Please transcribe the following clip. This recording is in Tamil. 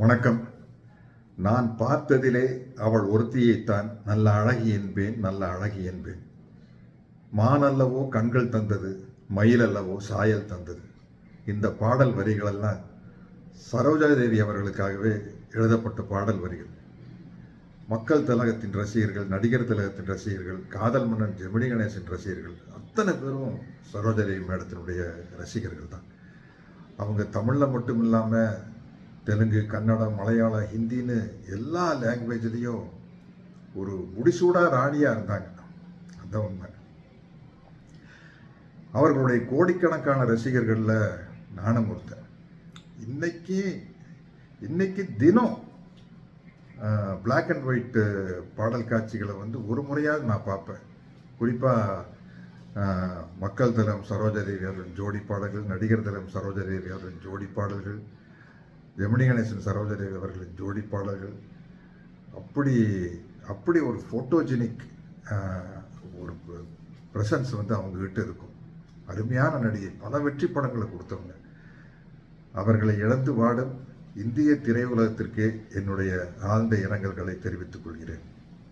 வணக்கம். நான் பார்த்ததிலே அவள் ஒருத்தியைத்தான் நல்ல அழகி என்பேன், நல்ல அழகி என்பேன். மானல்லவோ கண்கள் தந்தது, மயில் அல்லவோ சாயல் தந்தது. இந்த பாடல் வரிகளெல்லாம் சரோஜாதேவி அவர்களுக்காகவே எழுதப்பட்ட பாடல் வரிகள். மக்கள் திலகத்தின் ரசிகர்கள், நடிகர் திலகத்தின் ரசிகர்கள், காதல் மன்னன் ஜெமினி கணேசன் ரசிகர்கள் அத்தனை பேரும் சரோஜாதேவி மேடத்தினுடைய ரசிகர்கள் தான். அவங்க தமிழில் மட்டும் இல்லாமல் தெலுங்கு, கன்னடம், மலையாளம், ஹிந்தின்னு எல்லா லாங்குவேஜ்லேயும் ஒரு முடிசூடா ராணியாக இருந்தாங்க. அதுதான் உண்மை. அவர்களுடைய கோடிக்கணக்கான ரசிகர்களில் நானும் ஒருத்தன். இன்னைக்கு தினம் பிளாக் அண்ட் ஒயிட் பாடல் காட்சிகளை ஒரு முறையாவது நான் பார்ப்பேன். குறிப்பாக மக்கள் தலம் சரோஜாதேவி அவர்களின் ஜோடி பாடல்கள், நடிகர் தலம் சரோஜாதேவி அவர்களின் ஜோடி பாடல்கள், ஜெமினி கணேசன் சரோஜாதேவி அவர்களின் ஜோடி பாடல்கள், அப்படி ஒரு ஃபோட்டோஜெனிக் ஒரு ப்ரெசன்ஸ் அவங்ககிட்ட இருக்கும். அருமையான நடிகை, பல வெற்றி படங்களை கொடுத்தவங்க. அவர்களை இழந்து வாடும் இந்திய திரையுலகத்திற்கே என்னுடைய ஆழ்ந்த இரங்கல்களை தெரிவித்துக் கொள்கிறேன்.